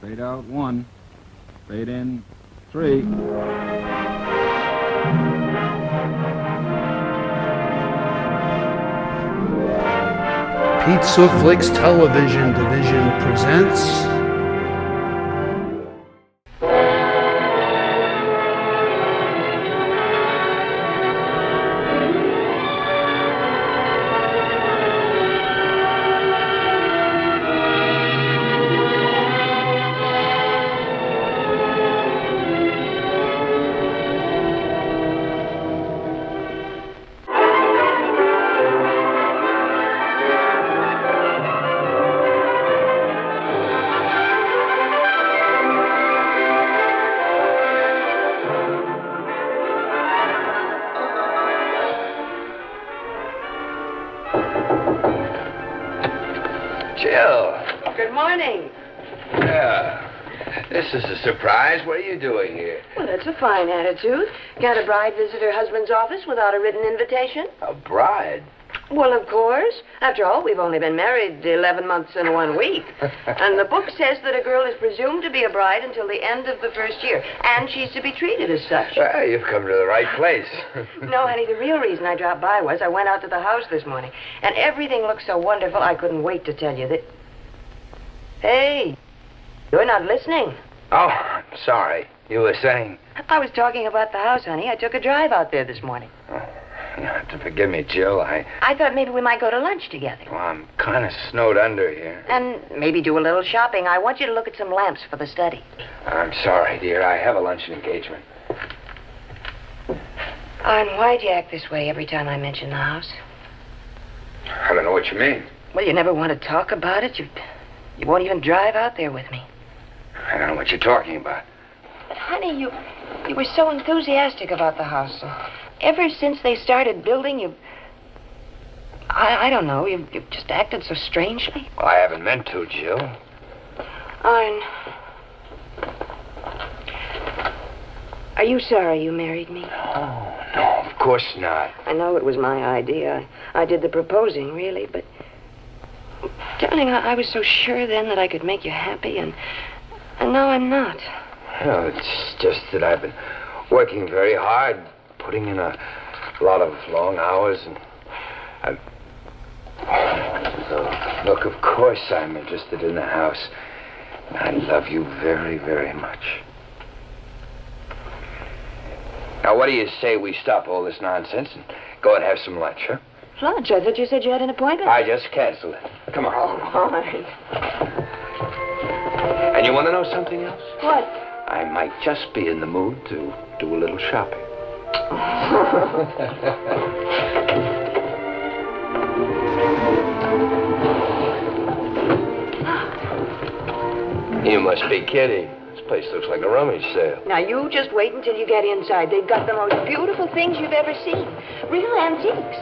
Fade out 1. Fade in 3. Pizza Flix Television Division presents This is a surprise. What are you doing here? Well, that's a fine attitude. Can't a bride visit her husband's office without a written invitation? A bride? Well, of course. After all, we've only been married 11 months and 1 week. And the book says that a girl is presumed to be a bride until the end of the first year. And she's to be treated as such. Well, you've come to the right place. No, honey, the real reason I dropped by was I went out to the house this morning. And everything looked so wonderful, I couldn't wait to tell you that... Hey, you're not listening. Oh, I'm sorry. You were saying? I was talking about the house, honey. I took a drive out there this morning. Oh, you have to forgive me, Jill. I thought maybe we might go to lunch together. Well, I'm kind of snowed under here. And maybe do a little shopping. I want you to look at some lamps for the study. I'm sorry, dear. I have a luncheon engagement. And why do you act this way every time I mention the house? I don't know what you mean. Well, you never want to talk about it. You won't even drive out there with me. I don't know what you're talking about. But, honey, you were so enthusiastic about the house. Ever since they started building, I don't know, you've just acted so strangely. Well, I haven't meant to, Jill. Are you sorry you married me? Oh, no, of course not. I know it was my idea. I did the proposing, really, but... Darling, I was so sure then that I could make you happy, and now I'm not. Well, it's just that I've been working very hard, putting in a lot of long hours, and look, of course I'm interested in the house. I love you very, very much. Now, what do you say we stop all this nonsense and go and have some lunch, huh? Lunch? I thought you said you had an appointment. I just canceled it. Come on. All right. And you want to know something else? What? I might just be in the mood to do a little shopping. You must be kidding. This place looks like a rummage sale. Now, you just wait until you get inside. They've got the most beautiful things you've ever seen. Real antiques.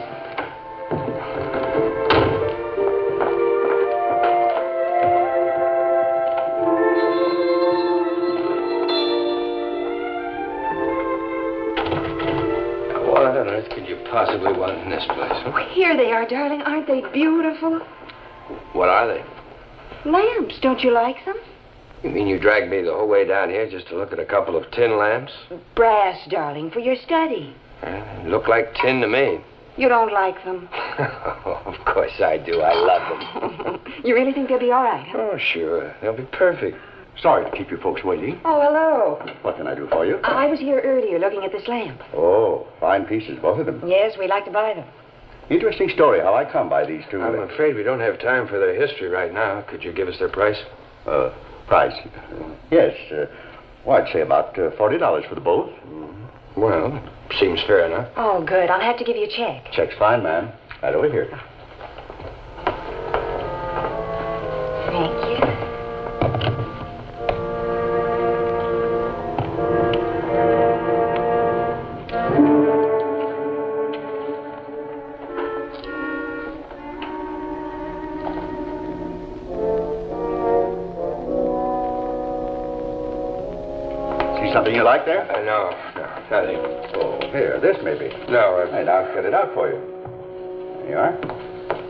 Possibly want in this place, huh? Oh, here they are, darling. Aren't they beautiful? What are they? Lamps. Don't you like them? You mean you dragged me the whole way down here just to look at a couple of tin lamps? Brass, darling, for your study. They look like tin to me. You don't like them? Of course I do. I love them. You really think they'll be all right, huh? Oh, sure. They'll be perfect. Sorry to keep you folks waiting. Oh, hello. What can I do for you? I was here earlier looking at this lamp. Oh, fine pieces, both of them. Yes, we'd like to buy them. Interesting story how I come by these two. I'm afraid we don't have time for their history right now. Could you give us their price? Price? Yes. I'd say about $40 for the both. Well, seems fair enough. Oh, good. I'll have to give you a check. Check's fine, ma'am. Right over here. Thank you. Something you like there? No, nothing. Oh, here, this maybe. No, And I'll get it out for you. There you are.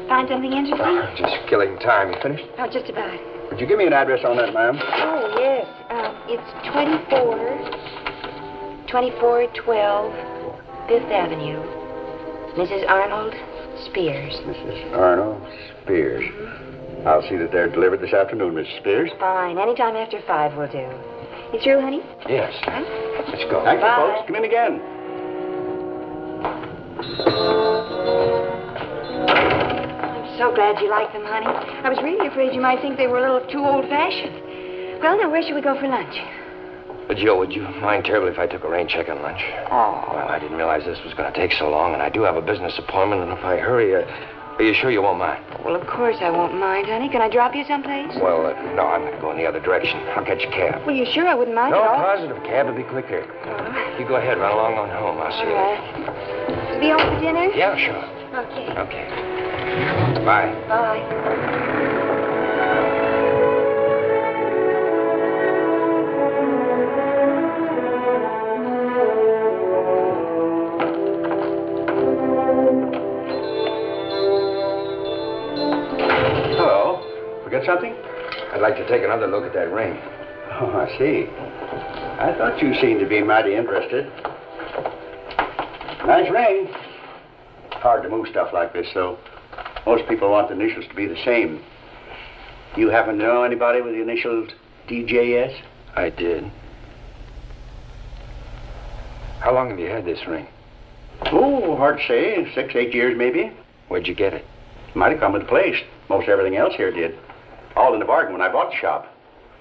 Find something interesting? Just killing time. You finished? Oh, just about. Would you give me an address on that, ma'am? Oh, yes. It's 2412 5th Avenue. Mrs. Arnold Spears. Mrs. Arnold Spears. I'll see that they're delivered this afternoon, Mrs. Spears. Fine. Anytime after 5 will do. You through, honey? Yes. Huh? Let's go. Thank you, Bye. folks. Come in again. I'm so glad you like them, honey. I was really afraid you might think they were a little too old-fashioned. Well, now, where should we go for lunch? Joe, would you mind terribly if I took a rain check on lunch? Oh. Well, I didn't realize this was going to take so long, and I do have a business appointment, and if I hurry, are you sure you won't mind? Well, of course I won't mind, honey. Can I drop you someplace? Well, no, I'm going to go in the other direction. I'll catch a cab. Well, you sure I wouldn't mind No, at all? positive. Cab will be quicker. You go ahead, run along on home. I'll see you All later. right. Be home for dinner? Yeah, sure. Okay. Okay. Bye. Bye. Forget something? I'd like to take another look at that ring. Oh, I see. I thought you seemed to be mighty interested. Nice ring. Hard to move stuff like this, though. Most people want the initials to be the same. You happen to know anybody with the initials DJS? I did. How long have you had this ring? Oh, hard to say. 6, 8 years, maybe. Where'd you get it? Might have come with the place. Most everything else here did. All in the bargain when I bought the shop.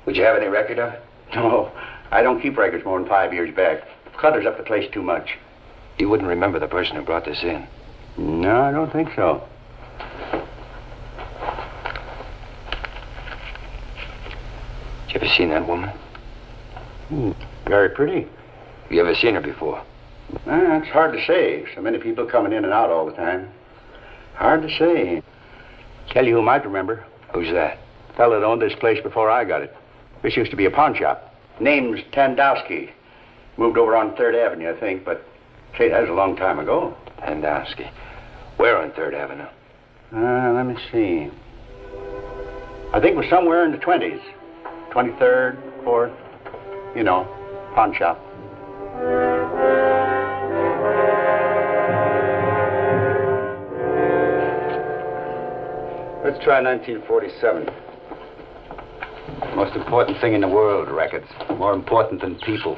Would you have any record of it? No, I don't keep records more than 5 years back. Clutters up the place too much. You wouldn't remember the person who brought this in? No, I don't think so. You ever seen that woman? Very pretty. You ever seen her before? It's hard to say. So many people coming in and out all the time. Hard to say. Tell you who might remember. Who's that? Fellow that owned this place before I got it. This used to be a pawn shop. Name's Tandowski. Moved over on 3rd Avenue, I think, but say, that was a long time ago. Tandowski. Where on 3rd Avenue? Let me see. I think it was somewhere in the 20s. 23rd, 4th, you know, pawn shop. Let's try 1947. Most important thing in the world, records. More important than people.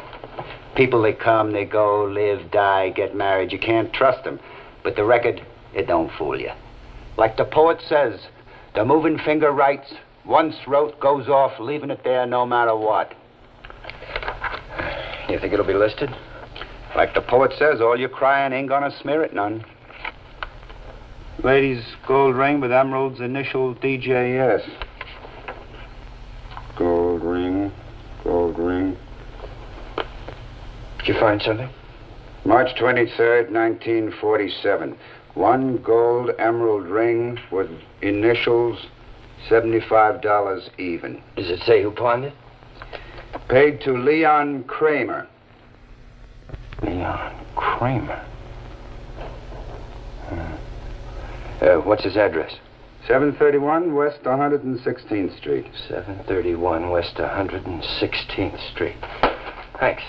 People, they come, they go, live, die, get married. You can't trust them. But the record, it don't fool you. Like the poet says, the moving finger writes, once wrote goes off, leaving it there no matter what. You think it'll be listed? Like the poet says, all your crying ain't gonna smear it none. Lady's gold ring with emeralds, initial DJS. Gold ring, gold ring. Did you find something? March 23rd, 1947. One gold emerald ring with initials, $75 even. Does it say who pawned it? Paid to Leon Kramer. Leon Kramer. What's his address? 731 West 116th Street. 731 West 116th Street. Thanks.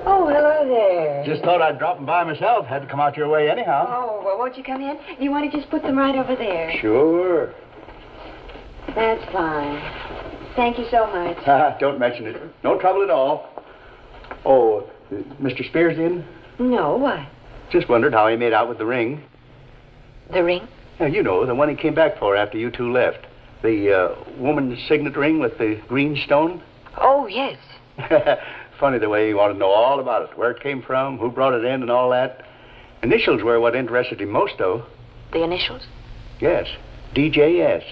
Oh, hello there. Just thought I'd drop by myself. Had to come out your way anyhow. Oh, well, won't you come in? You want to just put them right over there? Sure. That's fine. Thank you so much. Don't mention it. No trouble at all. Oh, Mr. Spears in? No, what? Just wondered how he made out with the ring. The ring? Yeah, you know, the one he came back for after you two left. The woman's signet ring with the green stone. Oh, yes. Funny the way he wanted to know all about it. Where it came from, who brought it in, and all that. Initials were what interested him most, though. The initials? Yes. DJS.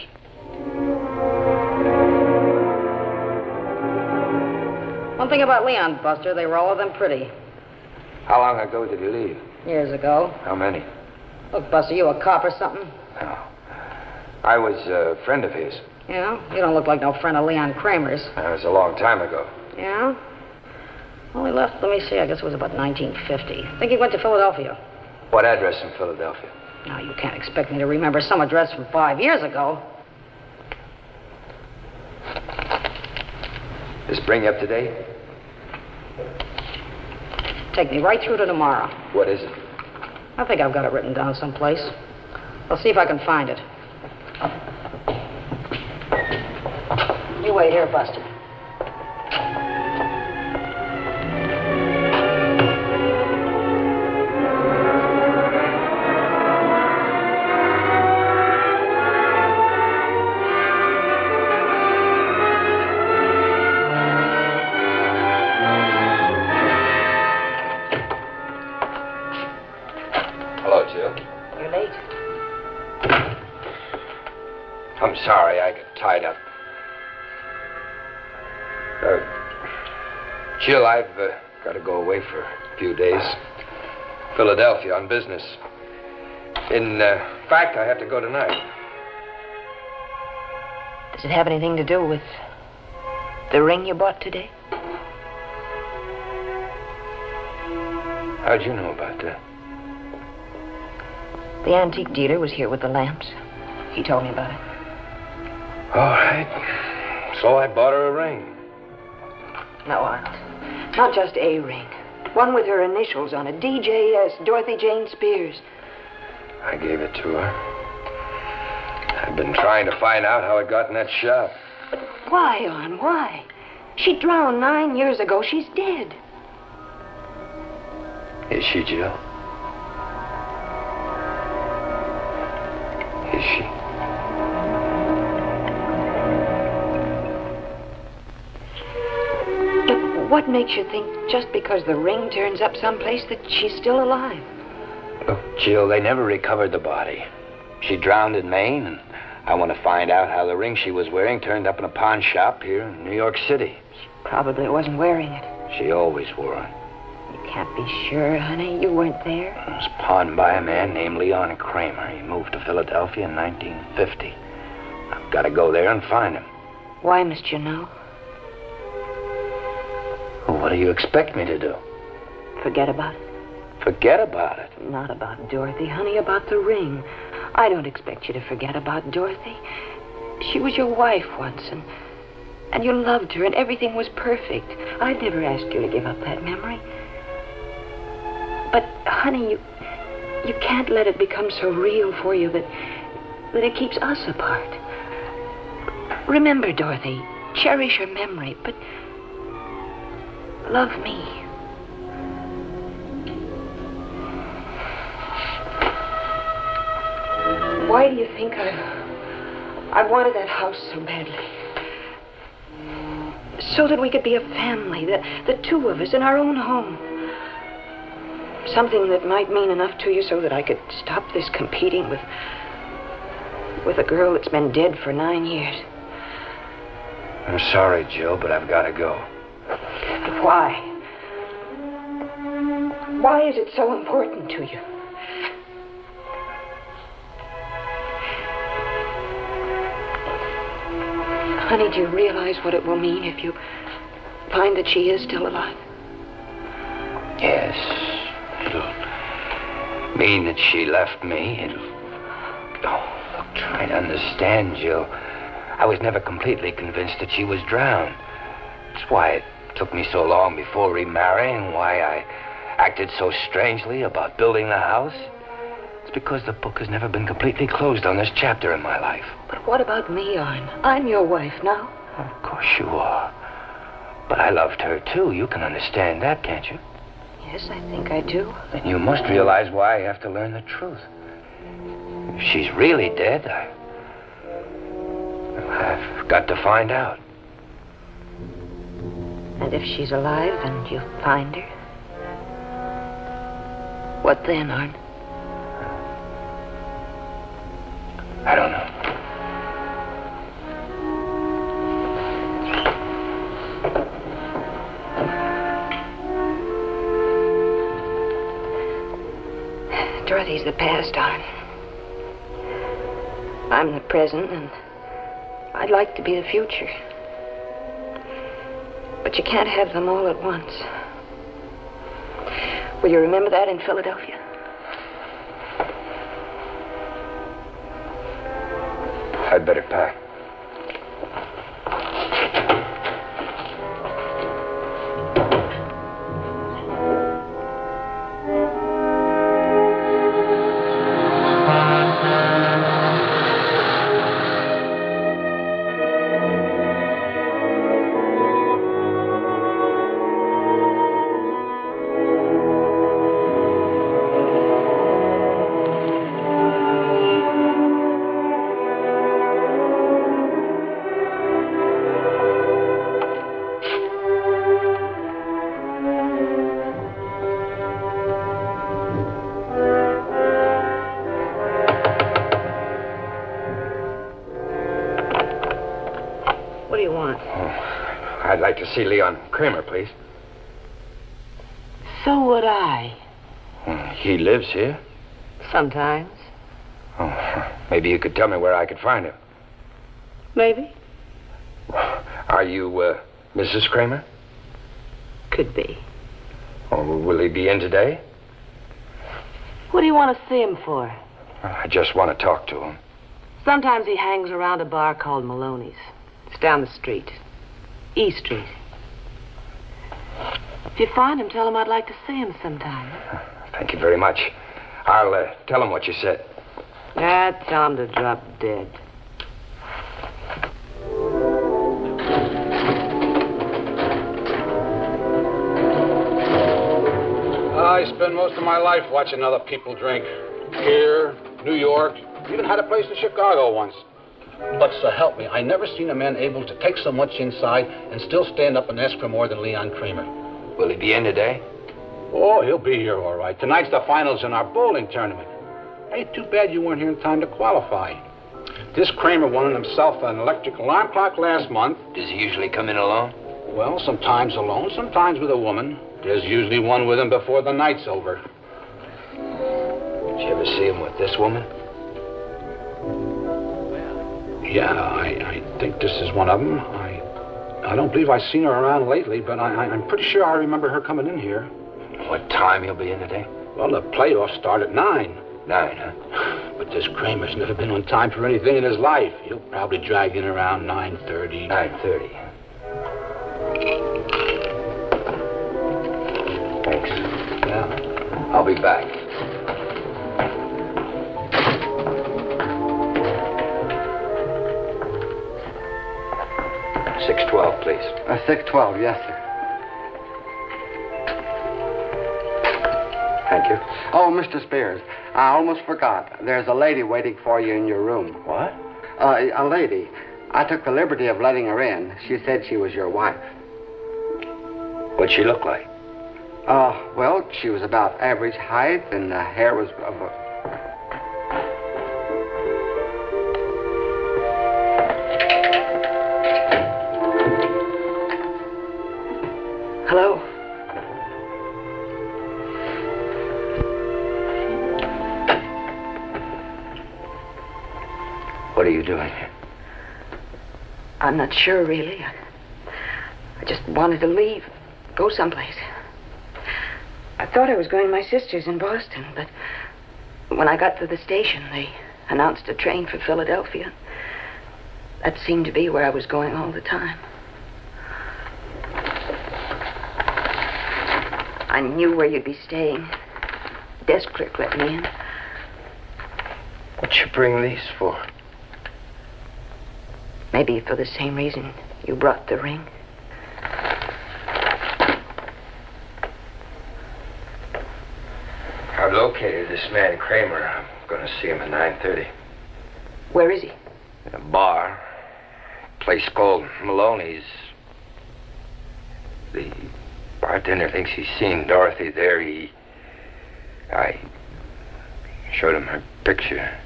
One thing about Leon, Buster, they were all of them pretty. How long ago did he leave? Years ago. How many? Look, Buster, you a cop or something? No. I was a friend of his. Yeah? You don't look like no friend of Leon Kramer's. That was a long time ago. Yeah? Well, he left, let me see, I guess it was about 1950. I think he went to Philadelphia. What address in Philadelphia? Now, you can't expect me to remember some address from 5 years ago. This bring you up to date? Take me right through to tomorrow. What is it? I think I've got it written down someplace. I'll see if I can find it. You wait here, Buster. I'm sorry, I got tied up. Jill, I've got to go away for a few days. Philadelphia on business. In fact, I have to go tonight. Does it have anything to do with the ring you bought today? How'd you know about that? The antique dealer was here with the lamps. He told me about it. All right. So I bought her a ring. No, Arnold. Not just a ring. One with her initials on it. DJS, Dorothy Jane Spears. I gave it to her. I've been trying to find out how it got in that shop. But why, Arn? Why? She drowned 9 years ago. She's dead. Is she, Jill? Is she? But what makes you think just because the ring turns up someplace that she's still alive? Look, Jill, they never recovered the body. She drowned in Maine, and I want to find out how the ring she was wearing turned up in a pawn shop here in New York City. She probably wasn't wearing it. She always wore it. You can't be sure, honey. You weren't there. It was pawned by a man named Leon Kramer. He moved to Philadelphia in 1950. I've got to go there and find him. Why must you know? Well, what do you expect me to do? Forget about it. Forget about it? Not about Dorothy, honey, about the ring. I don't expect you to forget about Dorothy. She was your wife once, and you loved her, and everything was perfect. I'd never asked you to give up that memory. But, honey, you can't let it become so real for you that it keeps us apart. Remember, Dorothy, cherish her memory, but love me. Why do you think I wanted that house so badly? So that we could be a family, the two of us in our own home. Something that might mean enough to you so that I could stop this competing with a girl that's been dead for 9 years. I'm sorry, Jill, but I've got to go. Why? Why is it so important to you? Honey, do you realize what it will mean if you find that she is still alive? Yes. It'll mean that she left me. Oh, look, try to understand, Jill. I was never completely convinced that she was drowned. That's why it took me so long before remarrying, why I acted so strangely about building the house. It's because the book has never been completely closed on this chapter in my life. But what about me, Arn? I'm your wife now. Of course you are. But I loved her, too. You can understand that, can't you? Yes, I think I do. Then you must realize why I have to learn the truth. If she's really dead, I've got to find out. And if she's alive and you find her, what then, Arn? I don't know. Dorothy's the past, Arn. I'm the present, and I'd like to be the future. But you can't have them all at once. Will you remember that in Philadelphia? I'd better pack. I'd like to see Leon Kramer, please. So would I. He lives here? Sometimes. Oh, maybe you could tell me where I could find him. Maybe. Are you, Mrs. Kramer? Could be. Oh, will he be in today? What do you want to see him for? I just want to talk to him. Sometimes he hangs around a bar called Maloney's. It's down the street. E Street. If you find him, tell him I'd like to see him sometime. Thank you very much. I'll tell him what you said. Tell him to drop dead. I spend most of my life watching other people drink. Here, New York, even had a place in Chicago once. But so help me, I never seen a man able to take so much inside and still stand up and ask for more than Leon Kramer. Will he be in today? Oh, he'll be here all right. Tonight's the finals in our bowling tournament. Ain't too bad you weren't here in time to qualify. This Kramer won himself an electric alarm clock last month. Does he usually come in alone? Well, sometimes alone, sometimes with a woman. There's usually one with him before the night's over. Did you ever see him with this woman? Yeah, I think this is one of them. I don't believe I've seen her around lately, but I'm pretty sure I remember her coming in here. What time he'll be in today? Well, the playoffs start at 9. 9, huh? But this Kramer's never been on time for anything in his life. He'll probably drag in around 9:30. 9:30. Thanks. Yeah. I'll be back. $6.12, please. $6.12, yes, sir. Thank you. Oh, Mr. Spears, I almost forgot. There's a lady waiting for you in your room. What? A lady. I took the liberty of letting her in. She said she was your wife. What'd she look like? Well, she was about average height, and the hair was of a... Hello? What are you doing here? I'm not sure, really. I just wanted to leave, go someplace. I thought I was going to my sister's in Boston, but when I got to the station, they announced a train for Philadelphia. That seemed to be where I was going all the time. I knew where you'd be staying. Desk clerk let me in. What you bring these for? Maybe for the same reason you brought the ring. I've located this man Kramer. I'm going to see him at 9:30. Where is he? In a bar. A place called Maloney's. The bartender thinks he's seen Dorothy there. I showed him her picture.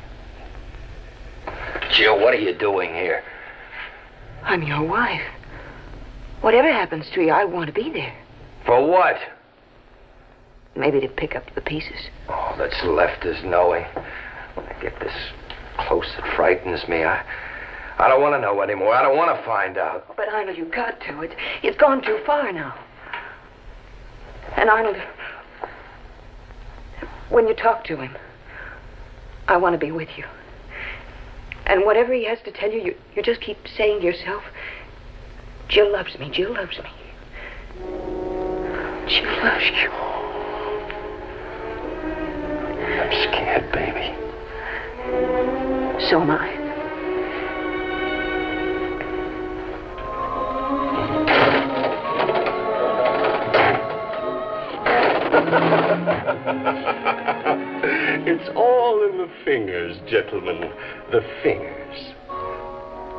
Jill, what are you doing here? I'm your wife. Whatever happens to you, I want to be there. For what? Maybe to pick up the pieces. Oh, that's left us knowing. When I get this close, it frightens me. I don't want to know anymore. I don't want to find out. But Arnold, you got to. It's gone too far now. And Arnold, When you talk to him, I want to be with you. And whatever he has to tell you, you just keep saying to yourself, Jill loves me, Jill loves me. Jill loves you. I'm scared, baby. So am I. It's all in the fingers, gentlemen. The fingers.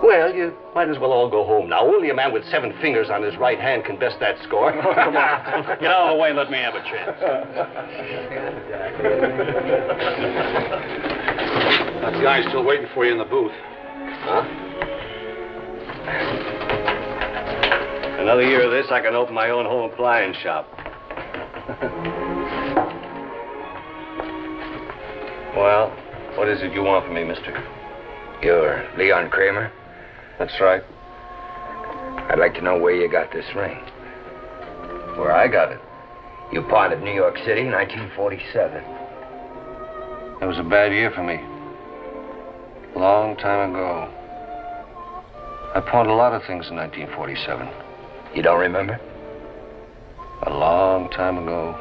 Well, you might as well all go home now. Only a man with 7 fingers on his right hand can best that score. Oh, come on. Get out of the way and let me have a chance. That guy's still waiting for you in the booth. Huh? Another year of this, I can open my own home appliance shop. Well, what is it you want from me, mister? You're Leon Kramer? That's right. I'd like to know where you got this ring. Where I got it. You pawned at New York City, 1947. It was a bad year for me. Long time ago. I pawned a lot of things in 1947. You don't remember? A long time ago.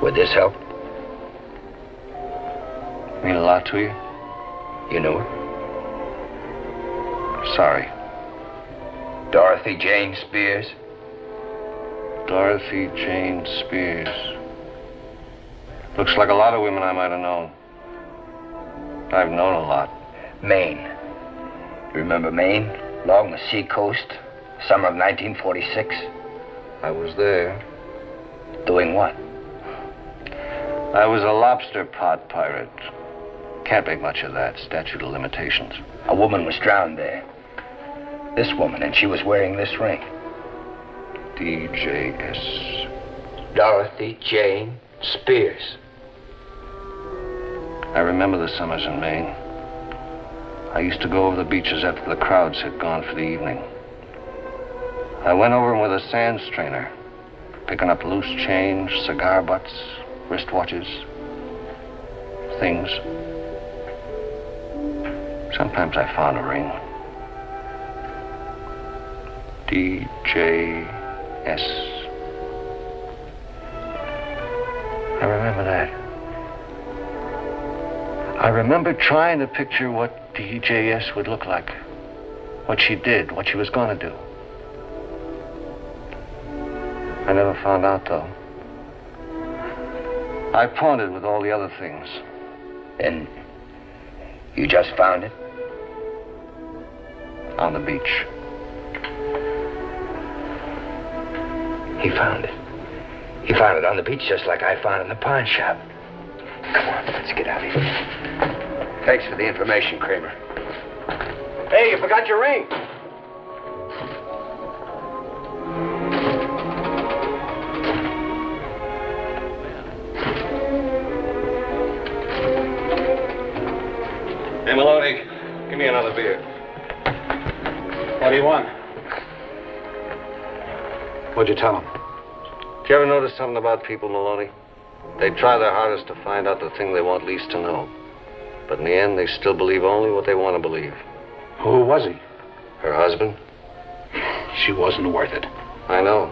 Would this help? Mean a lot to you? You knew her? Sorry. Dorothy Jane Spears? Dorothy Jane Spears. Looks like a lot of women I might have known. I've known a lot. Maine. You remember Maine? Along the seacoast, summer of 1946? I was there. Doing what? I was a lobster pot pirate. Can't make much of that. Statute of limitations. A woman was drowned there. This woman, and she was wearing this ring. DJS. Dorothy Jane Spears. I remember the summers in Maine. I used to go over the beaches after the crowds had gone for the evening. I went over them with a sand strainer, picking up loose change, cigar butts, wristwatches, things. Sometimes I found a ring. DJS. I remember that. I remember trying to picture what DJS would look like. What she did, what she was going to do. I never found out, though. I pawned it with all the other things. And you just found it? On the beach. He found it. He found it on the beach just like I found it in the pawn shop. Come on, let's get out of here. Thanks for the information, Kramer. Hey, you forgot your ring. Hey, Maloney, give me another beer. What do you want? What'd you tell him? Did you ever notice something about people, Maloney? They try their hardest to find out the thing they want least to know. But in the end, they still believe only what they want to believe. Who was he? Her husband? She wasn't worth it. I know.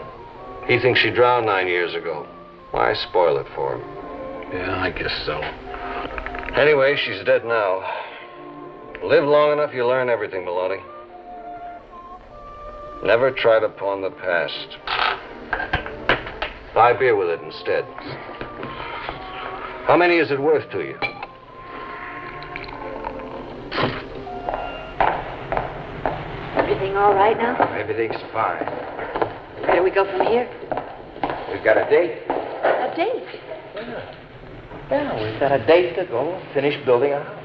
He thinks she drowned 9 years ago. Why spoil it for him? Yeah, I guess so. Anyway, she's dead now. Live long enough, you learn everything, Maloney. Never try to pawn the past. Buy beer with it instead. How many is it worth to you? Everything all right now? Everything's fine. Where do we go from here? We've got a date. A date? Yeah, we've got a date to go finish building a house.